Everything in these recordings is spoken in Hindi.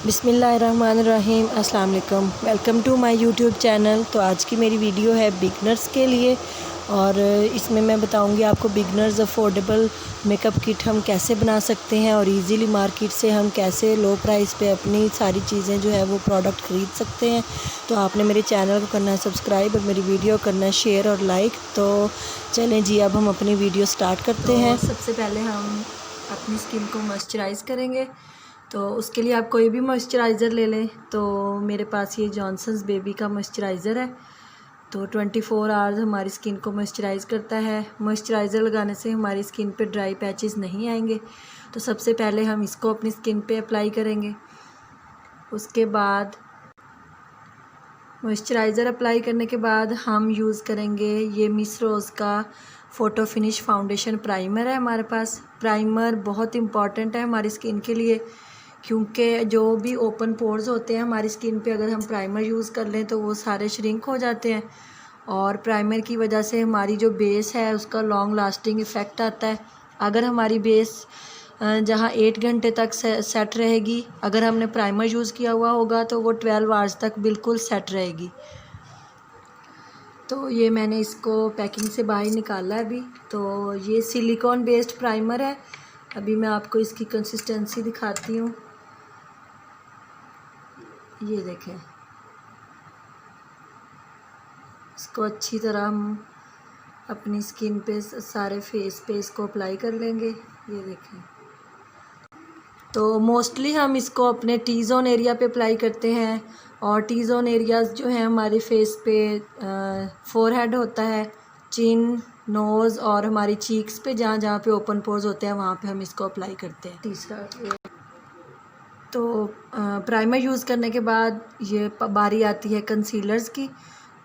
बिस्मिल्लाहिर्रहमानिर्रहीम अस्सलाम वालेकुम। Welcome to my YouTube channel. तो आज की मेरी वीडियो है बिगनर्स के लिए और इसमें मैं बताऊंगी आपको बिगनर्स अफोर्डेबल मेकअप किट हम कैसे बना सकते हैं और इजीली मार्केट से हम कैसे लो प्राइस पे अपनी सारी चीज़ें जो है वो प्रोडक्ट ख़रीद सकते हैं। तो आपने मेरे चैनल को करना है सब्सक्राइब और मेरी वीडियो करना है शेयर और लाइक। तो चलें जी, अब हम अपनी वीडियो स्टार्ट करते हैं। सबसे पहले हम अपनी स्किन को मॉइस्चराइज़ करेंगे। तो उसके लिए आप कोई भी मॉइस्चराइज़र ले लें। तो मेरे पास ये जॉनसन्स बेबी का मॉइस्चराइज़र है। तो 24 आवर्स हमारी स्किन को मॉइस्चराइज़ करता है। मॉइस्चराइज़र लगाने से हमारी स्किन पे ड्राई पैचेस नहीं आएंगे। तो सबसे पहले हम इसको अपनी स्किन पे अप्लाई करेंगे। उसके बाद मॉइस्चराइज़र अप्लाई करने के बाद हम यूज़ करेंगे ये मिस रोज़ का फ़ोटो फिनिश फाउंडेशन प्राइमर है हमारे पास। प्राइमर बहुत इम्पॉर्टेंट है हमारी स्किन के लिए, क्योंकि जो भी ओपन पोर्स होते हैं हमारी स्किन पे अगर हम प्राइमर यूज़ कर लें तो वो सारे श्रिंक हो जाते हैं और प्राइमर की वजह से हमारी जो बेस है उसका लॉन्ग लास्टिंग इफ़ेक्ट आता है। अगर हमारी बेस जहाँ 8 घंटे तक सेट रहेगी, अगर हमने प्राइमर यूज़ किया हुआ होगा तो वो 12 आवर्स तक बिल्कुल सेट रहेगी। तो ये मैंने इसको पैकिंग से बाहर निकाला है अभी। तो ये सिलिकॉन बेस्ड प्राइमर है। अभी मैं आपको इसकी कंसिस्टेंसी दिखाती हूँ। ये देखें, इसको अच्छी तरह हम अपनी स्किन पे सारे फेस पे इसको अप्लाई कर लेंगे। ये देखें, तो मोस्टली हम इसको अपने टी जोन एरिया पे अप्लाई करते हैं और टी जोन एरियाज़ जो हैं हमारे फेस पे फोरहेड होता है, चिन, नोज़ और हमारी चीक्स पे जहाँ जहाँ पे ओपन पोर्स होते हैं वहाँ पे हम इसको अप्लाई करते हैं। तीसरा तो प्राइमर यूज़ करने के बाद ये बारी आती है कंसीलर्स की।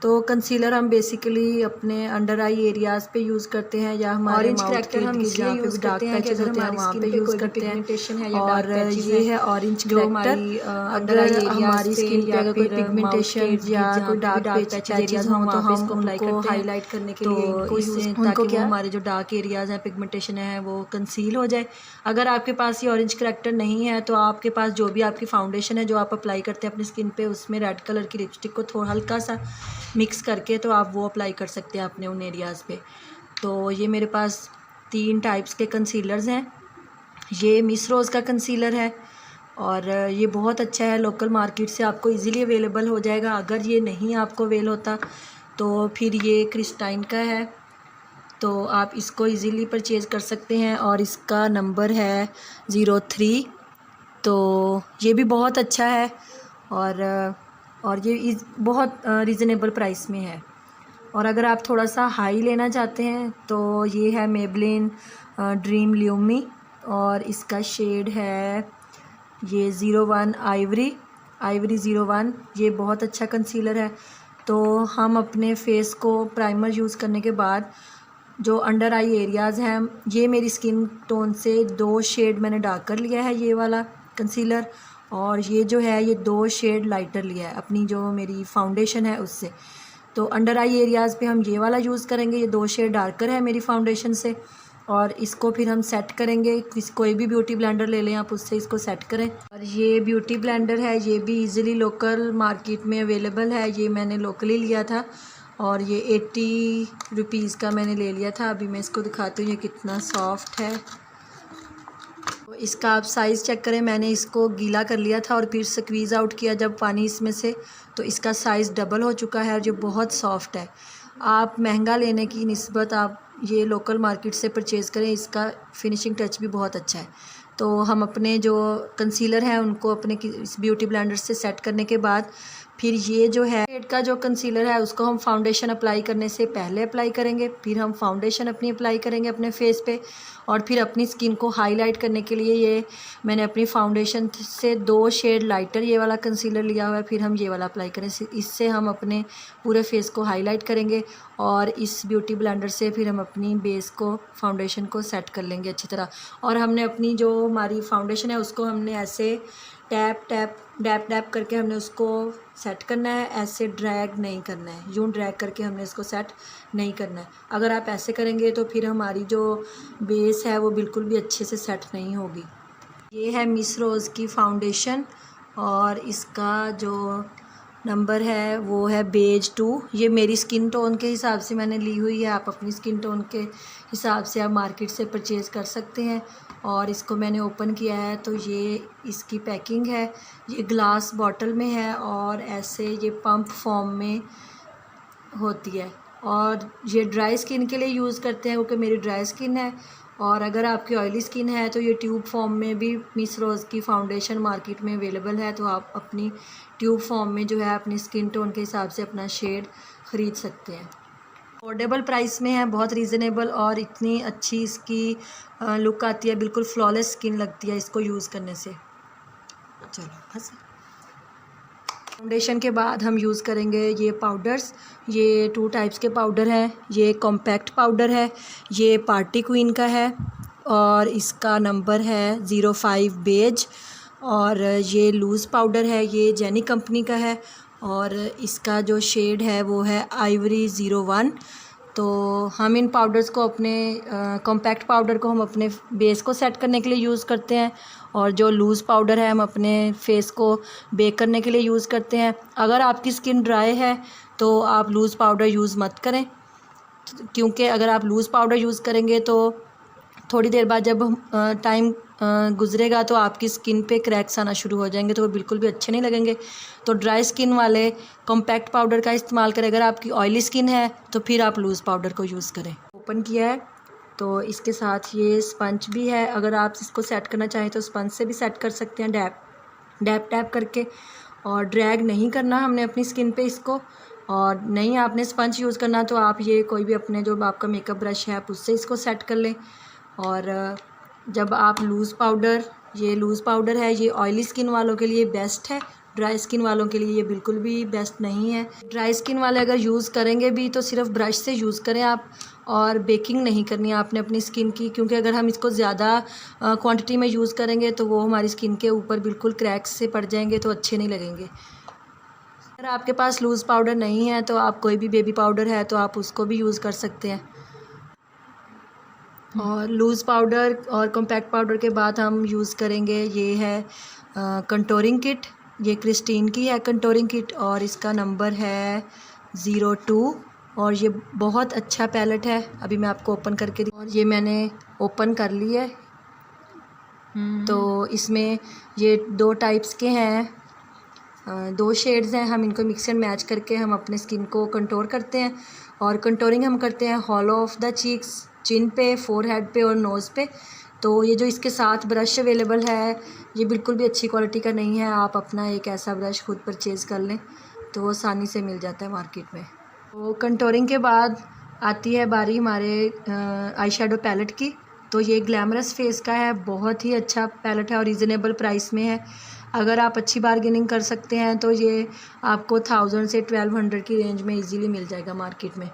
तो कंसीलर हम बेसिकली अपने अंडर आई एरियाज़ पे यूज़ करते हैं या हमारे ऑरेंज क्रैकर हम इसलिए यूज़ करते हैं कि अगर हमारी वहाँ स्किन पे पे यूज़ कोई भी करते हैं। पिगमेंटेशन है या और डार्क पैचेस ये हैं है ऑरेंज जो क्रैकर। हमारी अंडर आई अगर एरियाज़ हमारी पे स्किन पे या अगर कोई फिर पिगमेंटेशन या कोई डार्क पैचेस एरियाज़ हों हों तो तो हम इसको अप्लाई उनको करते हैं हाईलाइट करने के तो लिए इनको इससे यूज़ उनको ताकि वो क्या हमारे जो डार्क एरियाज़ हैं पिगमेंटेशन है वो कंसील हो जाए। अगर आपके पास ये ऑरेंज क्रैकर नहीं है तो आपके पास जो भी आपकी फाउंडेशन है जो आप अप्लाई करते हैं अपनी स्किन पे उसमें रेड कलर की लिपस्टिक को थोड़ा हल्का सा मिक्स करके तो आप वो अप्लाई कर सकते हैं अपने उन एरियाज़ पे। तो ये मेरे पास 3 टाइप्स के कंसीलर्स हैं। ये मिस रोज़ का कंसीलर है और ये बहुत अच्छा है, लोकल मार्केट से आपको इजीली अवेलेबल हो जाएगा। अगर ये नहीं आपको अवेल होता तो फिर ये क्रिस्टाइन का है, तो आप इसको इजीली परचेज़ कर सकते हैं और इसका नंबर है 03। तो ये भी बहुत अच्छा है और ये बहुत रीज़नेबल प्राइस में है। और अगर आप थोड़ा सा हाई लेना चाहते हैं तो ये है मेबलिन ड्रीम ल्यूमी और इसका शेड है ये 01 आइवरी 01। ये बहुत अच्छा कंसीलर है। तो हम अपने फेस को प्राइमर यूज़ करने के बाद जो अंडर आई एरियाज़ हैं, ये मेरी स्किन टोन से 2 शेड मैंने डार्क कर लिया है ये वाला कंसीलर, और ये जो है ये 2 शेड लाइटर लिया है अपनी जो मेरी फाउंडेशन है उससे। तो अंडर आई एरियाज़ पे हम ये वाला यूज़ करेंगे, ये 2 शेड डार्कर है मेरी फाउंडेशन से, और इसको फिर हम सेट करेंगे। कोई भी ब्यूटी ब्लेंडर ले लें आप, उससे इसको सेट करें। और ये ब्यूटी ब्लेंडर है, ये भी इजीली लोकल मार्केट में अवेलेबल है। ये मैंने लोकली लिया था और ये 80 रुपीज़ का मैंने ले लिया था। अभी मैं इसको दिखाती हूँ ये कितना सॉफ्ट है। तो इसका आप साइज़ चेक करें। मैंने इसको गीला कर लिया था और फिर स्क्वीज़ आउट किया जब पानी इसमें से, तो इसका साइज़ डबल हो चुका है और जो बहुत सॉफ्ट है। आप महंगा लेने की निस्बत आप ये लोकल मार्केट से परचेज़ करें, इसका फिनिशिंग टच भी बहुत अच्छा है। तो हम अपने जो कंसीलर हैं उनको अपने इस ब्यूटी ब्लेंडर से सेट करने के बाद फिर ये जो है शेड का जो कंसीलर है उसको हम फाउंडेशन अप्लाई करने से पहले अप्लाई करेंगे। फिर हम फाउंडेशन अपनी अप्लाई करेंगे अपने फेस पे और फिर अपनी स्किन को हाईलाइट करने के लिए ये मैंने अपनी फाउंडेशन से 2 शेड लाइटर ये वाला कंसीलर लिया हुआ है। फिर हम ये वाला अप्लाई करें, इससे हम अपने पूरे फेस को हाईलाइट करेंगे और इस ब्यूटी ब्लेंडर से फिर हम अपनी बेस को फाउंडेशन को सेट कर लेंगे अच्छी तरह। और हमने अपनी जो हमारी फाउंडेशन है उसको हमने ऐसे टैप टैप डैप डैप करके हमने उसको सेट करना है, ऐसे ड्रैग नहीं करना है, यूँ ड्रैग करके हमने इसको सेट नहीं करना है। अगर आप ऐसे करेंगे तो फिर हमारी जो बेस है वो बिल्कुल भी अच्छे से सेट नहीं होगी। ये है मिस रोज़ की फाउंडेशन और इसका जो नंबर है वो है बेज 2। ये मेरी स्किन टोन के हिसाब से मैंने ली हुई है, आप अपनी स्किन टोन के हिसाब से आप मार्केट से परचेज़ कर सकते हैं। और इसको मैंने ओपन किया है तो ये इसकी पैकिंग है। ये ग्लास बॉटल में है और ऐसे ये पंप फॉर्म में होती है। और ये ड्राई स्किन के लिए यूज़ करते हैं क्योंकि मेरी ड्राई स्किन है। और अगर आपकी ऑयली स्किन है तो ये ट्यूब फॉर्म में भी मिस रोज़ की फ़ाउंडेशन मार्केट में अवेलेबल है, तो आप अपनी ट्यूब फॉर्म में जो है अपनी स्किन टोन के हिसाब से अपना शेड ख़रीद सकते हैं। अफोर्डेबल प्राइस में है, बहुत रीज़नेबल, और इतनी अच्छी इसकी लुक आती है, बिल्कुल फ्लॉलेस स्किन लगती है इसको यूज़ करने से। चलो बस। फाउंडेशन के बाद हम यूज़ करेंगे ये पाउडर्स। ये 2 टाइप्स के पाउडर हैं। ये कॉम्पैक्ट पाउडर है, ये पार्टी क्वीन का है और इसका नंबर है 05 बेज। और ये लूज़ पाउडर है, ये जेनी कंपनी का है और इसका जो शेड है वो है आइवरी 01। तो हम इन पाउडर्स को अपने कॉम्पैक्ट पाउडर को हम अपने बेस को सेट करने के लिए यूज़ करते हैं और जो लूज़ पाउडर है हम अपने फेस को बेक करने के लिए यूज़ करते हैं। अगर आपकी स्किन ड्राई है तो आप लूज़ पाउडर यूज़ मत करें, क्योंकि अगर आप लूज़ पाउडर यूज़ करेंगे तो थोड़ी देर बाद जब टाइम गुज़रेगा तो आपकी स्किन पे क्रैक्स आना शुरू हो जाएंगे, तो वो बिल्कुल भी अच्छे नहीं लगेंगे। तो ड्राई स्किन वाले कॉम्पैक्ट पाउडर का इस्तेमाल करें। अगर आपकी ऑयली स्किन है तो फिर आप लूज़ पाउडर को यूज़ करें। ओपन किया है तो इसके साथ ये स्पंज भी है। अगर आप इसको सेट करना चाहें तो स्पंज से भी सेट कर सकते हैं, डैप टैप करके। और ड्रैग नहीं करना हमने अपनी स्किन पे इसको। और नहीं आपने स्पंज यूज़ करना तो आप ये कोई भी अपने जो आपका मेकअप ब्रश है आप उससे इसको सेट कर लें। और जब आप ये लूज़ पाउडर है, ये ऑयली स्किन वालों के लिए बेस्ट है, ड्राई स्किन वालों के लिए ये बिल्कुल भी बेस्ट नहीं है। ड्राई स्किन वाले अगर यूज़ करेंगे भी तो सिर्फ ब्रश से यूज़ करें आप, और बेकिंग नहीं करनी है आपने अपनी स्किन की, क्योंकि अगर हम इसको ज़्यादा क्वांटिटी में यूज़ करेंगे तो वो हमारी स्किन के ऊपर बिल्कुल क्रैक्स से पड़ जाएंगे, तो अच्छे नहीं लगेंगे। अगर आपके पास लूज़ पाउडर नहीं है तो आप कोई भी बेबी पाउडर है तो आप उसको भी यूज़ कर सकते हैं। और लूज़ पाउडर और कॉम्पैक्ट पाउडर के बाद हम यूज़ करेंगे ये है कंटोरिंग किट। ये क्रिस्टीन की है कंटोरिंग किट और इसका नंबर है 02। और ये बहुत अच्छा पैलेट है। अभी मैं आपको ओपन करके और ये मैंने ओपन कर ली है। तो इसमें ये 2 टाइप्स के हैं, 2 शेड्स हैं। हम इनको मिक्स एंड मैच करके हम अपने स्किन को कंटोर करते हैं। और कंटोरिंग हम करते हैं हॉलो ऑफ द चीक्स, चिन पे, फोरहेड पे और नोज़ पे। तो ये जो इसके साथ ब्रश अवेलेबल है ये बिल्कुल भी अच्छी क्वालिटी का नहीं है। आप अपना एक ऐसा ब्रश खुद परचेज़ कर लें तो वो आसानी से मिल जाता है मार्केट में। तो कंटोरिंग के बाद आती है बारी हमारे आई शेडो पैलेट की। तो ये ग्लैमरस फेस का है, बहुत ही अच्छा पैलेट है और रीज़नेबल प्राइस में है। अगर आप अच्छी बार्गेनिंग कर सकते हैं तो ये आपको 1000 से 1200 की रेंज में इजीली मिल जाएगा मार्केट में।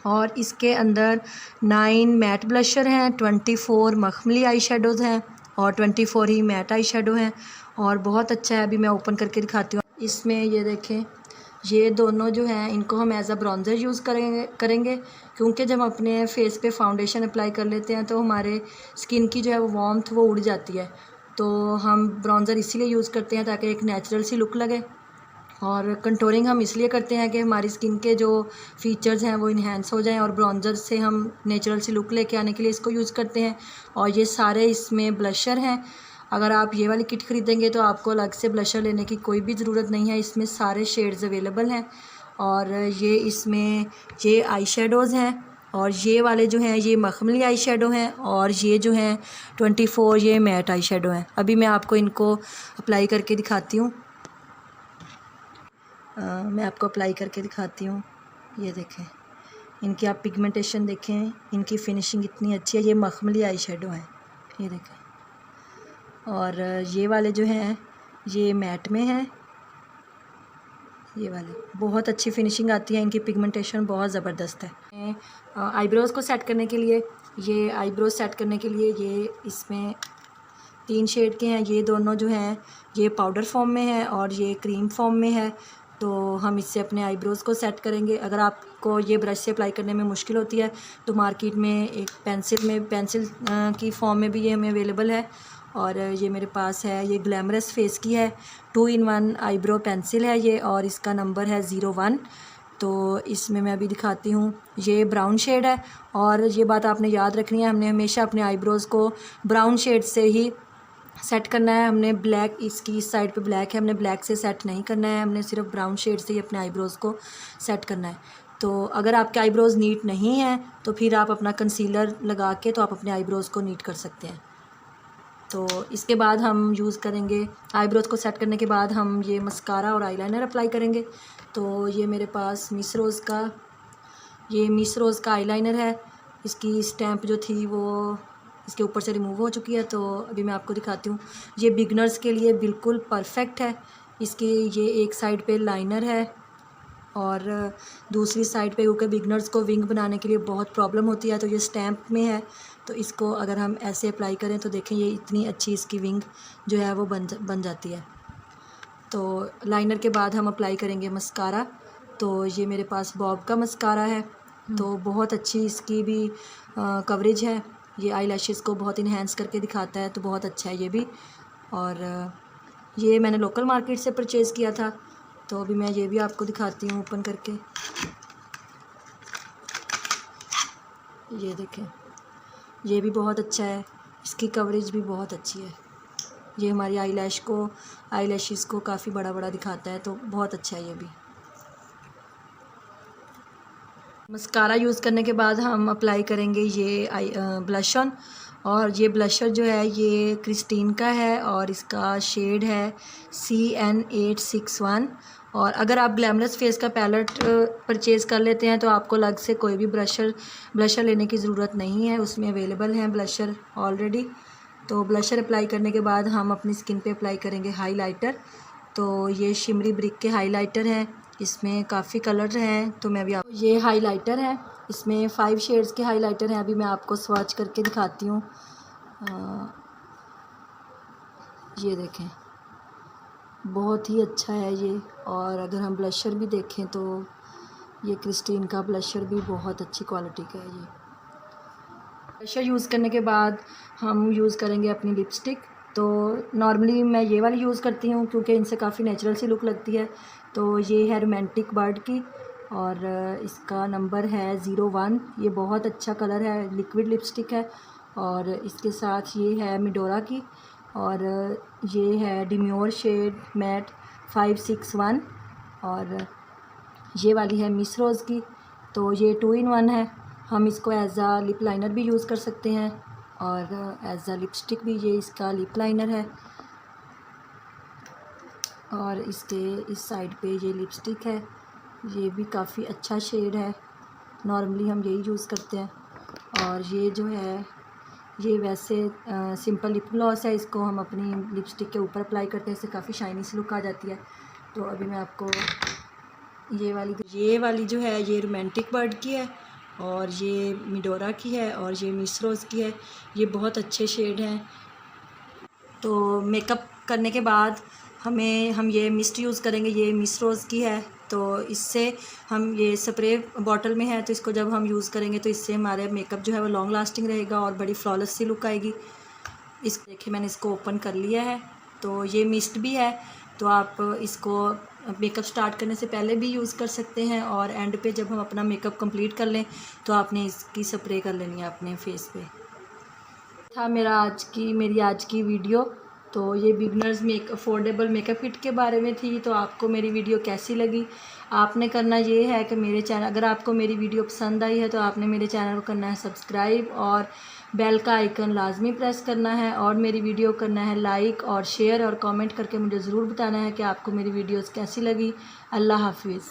और इसके अंदर 9 मैट ब्लशर हैं, 24 मखमली आई शेडोज़ हैं और 24 ही मैट आई शेडो हैं और बहुत अच्छा है। अभी मैं ओपन करके दिखाती हूँ। इसमें ये देखें, ये दोनों जो हैं इनको हम एज अ ब्रॉन्ज़र यूज़ करेंगे क्योंकि जब हम अपने फेस पे फाउंडेशन अप्लाई कर लेते हैं तो हमारे स्किन की जो है वो वार्मथ वो उड़ जाती है। तो हम ब्रॉन्ज़र इसीलिए यूज़ करते हैं ताकि एक नेचुरल सी लुक लगे। और कंटोरिंग हम इसलिए करते हैं कि हमारी स्किन के जो फीचर्स हैं वो इन्हेंस हो जाएं, और ब्रॉन्ज़र से हम नेचुरल सी लुक लेके आने के लिए इसको यूज़ करते हैं। और ये सारे इसमें ब्लशर हैं। अगर आप ये वाली किट ख़रीदेंगे तो आपको अलग से ब्लशर लेने की कोई भी ज़रूरत नहीं है, इसमें सारे शेड्स अवेलेबल हैं। और ये इसमें ये आई शेडोज़ हैं और ये वाले जो हैं ये मखमली आई शेडो हैं और ये जो हैं 24 ये मैट आई शेडो हैं। अभी मैं आपको इनको अप्लाई करके दिखाती हूँ। मैं आपको अप्लाई करके दिखाती हूँ। ये देखें, इनकी आप पिगमेंटेशन देखें, इनकी फिनिशिंग इतनी अच्छी है। ये मखमली आई शेडो हैं, ये देखें। और ये वाले जो हैं ये मैट में हैं। ये वाले बहुत अच्छी फिनिशिंग आती है, इनकी पिगमेंटेशन बहुत ज़बरदस्त है। आईब्रोज़ को सेट करने के लिए ये इसमें 3 शेड के हैं। ये दोनों जो हैं ये पाउडर फॉर्म में है और ये क्रीम फॉर्म में है। तो हम इससे अपने आईब्रोज़ को सेट करेंगे। अगर आपको ये ब्रश से अप्लाई करने में मुश्किल होती है तो मार्केट में एक पेंसिल की फॉर्म में भी ये हमें अवेलेबल है और ये मेरे पास है, ये ग्लैमरस फेस की है, 2-in-1 आईब्रो पेंसिल है ये, और इसका नंबर है 01। तो इसमें मैं अभी दिखाती हूँ, ये ब्राउन शेड है। और ये बात आपने याद रखनी है, हमने हमेशा अपने आईब्रोज़ को ब्राउन शेड से ही सेट करना है। हमने ब्लैक, इसकी इस साइड पे ब्लैक है, हमने ब्लैक से सेट नहीं करना है, हमने सिर्फ ब्राउन शेड से ही अपने आईब्रोज़ को सेट करना है। तो अगर आपके आईब्रोज़ नीट नहीं हैं तो फिर आप अपना कंसीलर लगा के तो आप अपने आईब्रोज़ को नीट कर सकते हैं। तो इसके बाद हम यूज़ करेंगे, आईब्रोज़ को सेट करने के बाद हम ये मस्कारा और आईलाइनर अप्लाई करेंगे। तो ये मेरे पास मिस रोज़ का आईलाइनर है। इसकी स्टैम्प जो थी वो इसके ऊपर से रिमूव हो चुकी है, तो अभी मैं आपको दिखाती हूँ। ये बिगनर्स के लिए बिल्कुल परफेक्ट है। इसकी ये एक साइड पे लाइनर है और दूसरी साइड पे, क्योंकि बिगनर्स को विंग बनाने के लिए बहुत प्रॉब्लम होती है, तो ये स्टैम्प में है। तो इसको अगर हम ऐसे अप्लाई करें तो देखें ये इतनी अच्छी इसकी विंग जो है वो बन जाती है। तो लाइनर के बाद हम अप्लाई करेंगे मस्कारा। तो ये मेरे पास बॉब का मस्कारा है, तो बहुत अच्छी इसकी भी कवरेज है। ये आई लैशेज़ को बहुत इन्हेंस करके दिखाता है, तो बहुत अच्छा है ये भी। और ये मैंने लोकल मार्केट से परचेज़ किया था, तो अभी मैं ये भी आपको दिखाती हूँ ओपन करके। ये देखें, ये भी बहुत अच्छा है, इसकी कवरेज भी बहुत अच्छी है। ये हमारी आई लैशेज़ को काफ़ी बड़ा बड़ा दिखाता है, तो बहुत अच्छा है ये भी। मस्कारा यूज़ करने के बाद हम अप्लाई करेंगे ये ब्लश ऑन। और ये ब्लशर जो है ये क्रिस्टीन का है और इसका शेड है CN861। और अगर आप ग्लैमरस फेस का पैलेट परचेज़ कर लेते हैं तो आपको अलग से कोई भी ब्लशर लेने की ज़रूरत नहीं है, उसमें अवेलेबल हैं ब्लशर ऑलरेडी। तो ब्लशर अप्लाई करने के बाद हम अपनी स्किन पे अप्लाई करेंगे हाइलाइटर। तो ये शिमरी ब्रिक के हाइलाइटर हैं, इसमें काफ़ी कलर हैं। तो मैं अभी ये हाइलाइटर है, इसमें 5 शेड्स के हाइलाइटर हैं। अभी मैं आपको स्वॉच करके दिखाती हूँ। ये देखें, बहुत ही अच्छा है ये। और अगर हम ब्लशर भी देखें तो ये क्रिस्टीन का ब्लशर भी बहुत अच्छी क्वालिटी का है। ये ब्लशर यूज़ करने के बाद हम यूज़ करेंगे अपनी लिपस्टिक। तो नॉर्मली मैं ये वाली यूज़ करती हूँ क्योंकि इनसे काफ़ी नेचुरल सी लुक लगती है। तो ये है रोमांटिक बर्ड की और इसका नंबर है 01। ये बहुत अच्छा कलर है, लिक्विड लिपस्टिक है। और इसके साथ ये है मिडोरा की और ये है डिम्योर शेड मैट 561। और ये वाली है मिस रोज़ की। तो ये 2-in-1 है, हम इसको एज आ लिप लाइनर भी यूज़ कर सकते हैं और एज आ लिपस्टिक भी। ये इसका लिप लाइनर है और इसके इस साइड पे ये लिपस्टिक है। ये भी काफ़ी अच्छा शेड है, नॉर्मली हम यही यूज़ करते हैं। और ये जो है ये वैसे सिंपल लिप ग्लॉस है, इसको हम अपनी लिपस्टिक के ऊपर अप्लाई करते हैं, इससे काफ़ी शाइनी सी लुक आ जाती है। तो अभी मैं आपको ये वाली जो है ये रोमांटिक बर्ड की है और ये मिडोरा की है और ये मिस रोज़ की है। ये बहुत अच्छे शेड हैं। तो मेकअप करने के बाद हम ये मिस्ट यूज़ करेंगे, ये मिस रोज़ की है। तो इससे हम ये स्प्रे बॉटल में है, तो इसको जब हम यूज़ करेंगे तो इससे हमारे मेकअप जो है वो लॉन्ग लास्टिंग रहेगा और बड़ी फ्लॉलेस सी लुक आएगी। इस देखिए मैंने इसको ओपन कर लिया है। तो ये मिस्ट भी है, तो आप इसको मेकअप स्टार्ट करने से पहले भी यूज़ कर सकते हैं और एंड पे जब हम अपना मेकअप कंप्लीट कर लें तो आपने इसकी स्प्रे कर लेनी है अपने फेस पे। था मेरी आज की वीडियो। तो ये बिगनर्स अफोर्डेबल मेकअप किट के बारे में थी। तो आपको मेरी वीडियो कैसी लगी? आपने करना ये है कि मेरे चैनल, अगर आपको मेरी वीडियो पसंद आई है तो आपने मेरे चैनल को करना है सब्सक्राइब और बेल का आइकन लाजमी प्रेस करना है और मेरी वीडियो करना है लाइक और शेयर और कमेंट करके मुझे ज़रूर बताना है कि आपको मेरी वीडियोस कैसी लगी। अल्लाह हाफिज़।